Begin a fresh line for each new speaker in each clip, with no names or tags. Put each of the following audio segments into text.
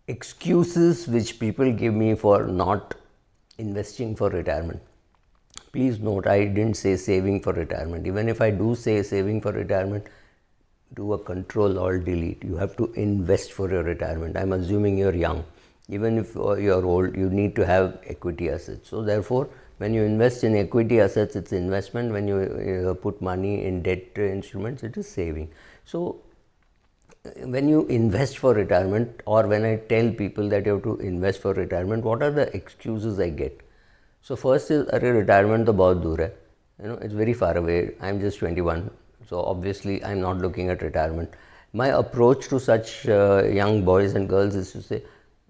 excuses which people give me for not investing for retirement. Please note, I didn't say saving for retirement. Even if I do say saving for retirement, do a control alt delete. You have to invest for your retirement. I'm assuming you're young. Even if you're old, you need to have equity assets. So therefore, when you invest in equity assets, it's investment. When you put money in debt instruments, it is saving. So when you invest for retirement, or when I tell people that you have to invest for retirement, what are the excuses I get? So first is, अरे retirement तो बहुत दूर है, it's very far away. I'm just 21, so obviously I'm not looking at retirement. My approach to such young boys and girls is to say,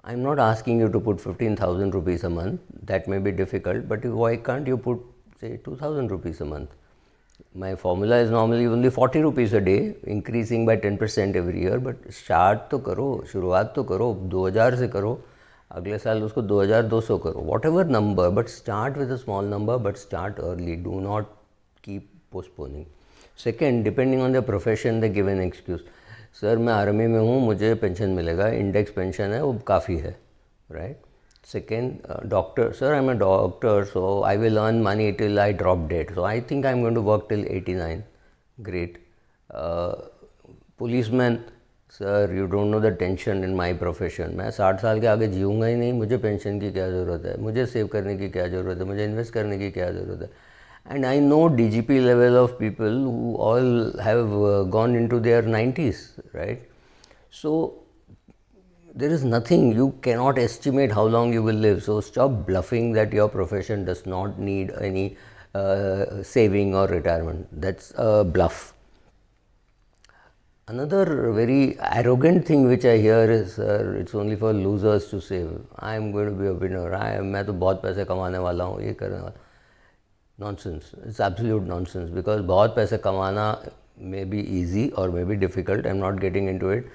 I'm not asking you to put 15,000 rupees a month. That may be difficult, but why can't you put, say, 2,000 rupees a month? My formula is normally only 40 rupees a day, increasing by 10% every year. But start तो करो, शुरुआत तो करो, 2000 से करो, अगले साल उसको 2200 करो, whatever number, but start with a small number, but start early. Do not keep postponing. Second, depending on the profession, they give an excuse. Sir मैं आर्मी में हूँ, मुझे पेंशन मिलेगा, इंडेक्स पेंशन है, वो काफ़ी है, right. Second, doctor, sir, I'm a doctor, so I will earn money till I drop dead. So I think I'm going to work till 89. Great. Policeman, sir, you don't know the tension in my profession. मैं 60 साल के आगे जीऊँगा ही नहीं, मुझे pension की क्या ज़रूरत है, मुझे सेव करने की क्या ज़रूरत है, मुझे इन्वेस्ट करने की क्या ज़रूरत है. And I know DGP level of people who all have gone into their 90s, right? So there is nothing, you cannot estimate how long you will live. So stop bluffing that your profession does not need any saving or retirement. That's a bluff. Another very arrogant thing which I hear is, it's only for losers to save. I am going to be a winner. मैं तो बहुत पैसे कमाने वाला हूँ, ये करने वाला. Nonsense. It's absolute nonsense, because बहुत पैसे कमाना may be easy or may be difficult. I'm not getting into it.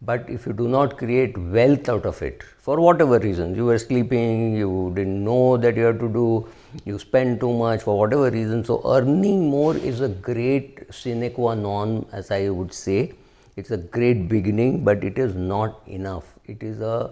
But if you do not create wealth out of it, for whatever reasons, you were sleeping, you didn't know that you have to do, you spend too much for whatever reason. So earning more is a great sine qua non, as I would say. It's a great beginning, but it is not enough. It is a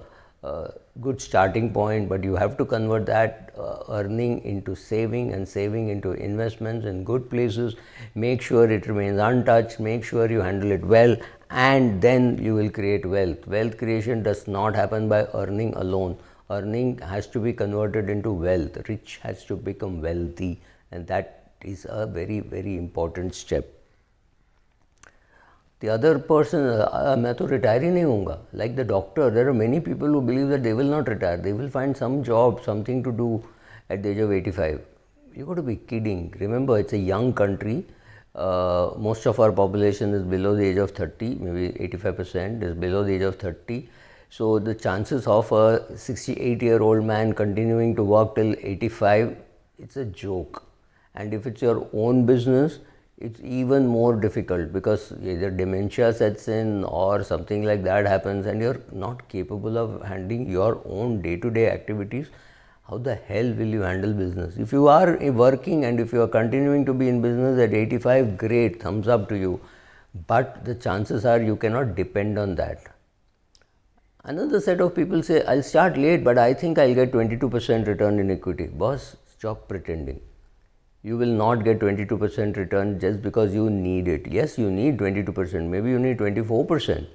good starting point, but you have to convert that earning into saving, and saving into investments in good places. Make sure it remains untouched, make sure you handle it well, and then you will create wealth. Wealth creation does not happen by earning alone. Earning has to be converted into wealth. Rich has to become wealthy, and that is a very, very important step. The other person, मैं तो retire ही नहीं होऊंगा. Like the doctor, there are many people who believe that they will not retire. They will find some job, something to do at the age of 85. You got to be kidding. Remember, it's a young country. Most of our population is below the age of 30, maybe 85% is below the age of 30. So the chances of a 68-year-old man continuing to work till 85, it's a joke. And if it's your own business, it's even more difficult, because either dementia sets in or something like that happens and you're not capable of handling your own day-to-day activities. How the hell will you handle business? If you are working and if you are continuing to be in business at 85, great, thumbs up to you. But the chances are you cannot depend on that. Another set of people say, I'll start late, but I think I'll get 22% return in equity. Boss, stop pretending. You will not get 22% return just because you need it. Yes, you need 22%, maybe you need 24%.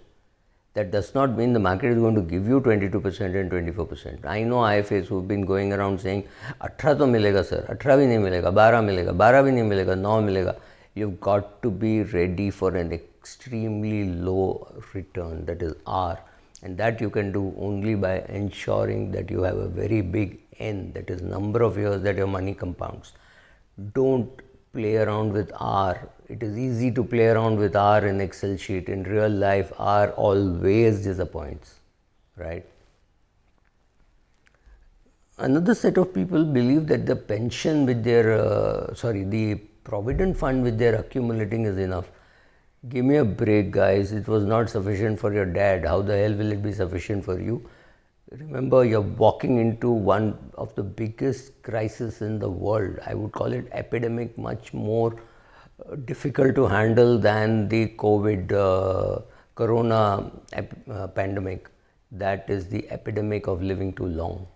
That does not mean the market is going to give you 22% and 24%. I know IFAs who've been going around saying, 18 तो मिलेगा sir, 18 भी नहीं मिलेगा, 12 मिलेगा, 12 भी नहीं मिलेगा, 9 मिलेगा. You've got to be ready for an extremely low return, that is R. And that you can do only by ensuring that you have a very big N, that is number of years that your money compounds. Don't play around with R. It is easy to play around with R in Excel sheet. In real life, R always disappoints, right? Another set of people believe that the pension with their, the provident fund which they are accumulating is enough. Give me a break, guys. It was not sufficient for your dad. How the hell will it be sufficient for you? Remember, you're walking into one of the biggest crises in the world. I would call it epidemic, much more difficult to handle than the COVID corona pandemic. That is the epidemic of living too long.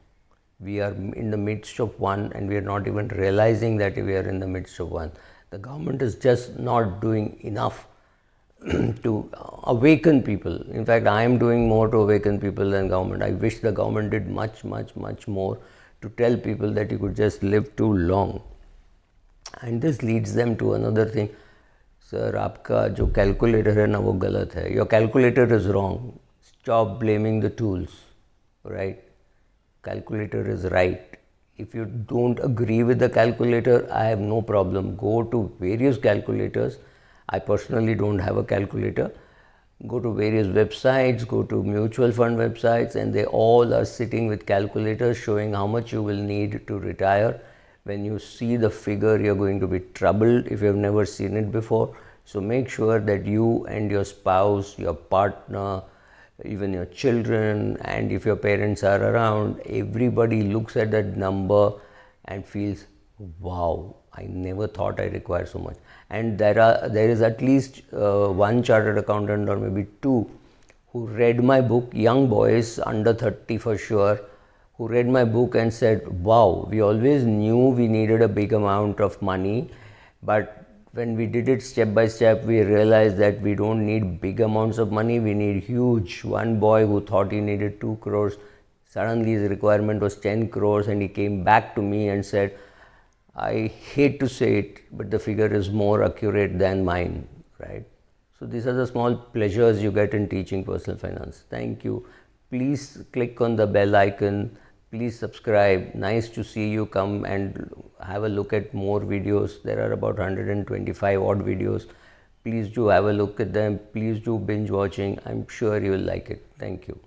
We are in the midst of one and we are not even realizing that we are in the midst of one. The government is just not doing enough to awaken people. In fact, I am doing more to awaken people than government. I wish the government did much, much, much more to tell people that you could just live too long. And this leads them to another thing. Sir, आपका जो calculator है ना वो गलत है. Your calculator is wrong. Stop blaming the tools, right? Calculator is right. If you don't agree with the calculator, I have no problem. Go to various calculators. I personally don't have a calculator. Go to various websites, go to mutual fund websites, and they all are sitting with calculators showing how much you will need to retire. When you see the figure, you're going to be troubled if you've never seen it before. So make sure that you and your spouse, your partner, even your children, and if your parents are around, everybody looks at that number and feels, wow, I never thought I require so much. And there is at least one chartered accountant or maybe two who read my book, young boys under 30 for sure, who read my book and said, wow, we always knew we needed a big amount of money, but when we did it step by step, we realized that we don't need big amounts of money, we need huge. One boy who thought he needed 2 crores, suddenly his requirement was 10 crores, and he came back to me and said, I hate to say it, but the figure is more accurate than mine, right? So these are the small pleasures you get in teaching personal finance. Thank you. Please click on the bell icon. Please subscribe. Nice to see you. Come and have a look at more videos. There are about 125 odd videos. Please do have a look at them. Please do binge watching. I'm sure you will like it. Thank you.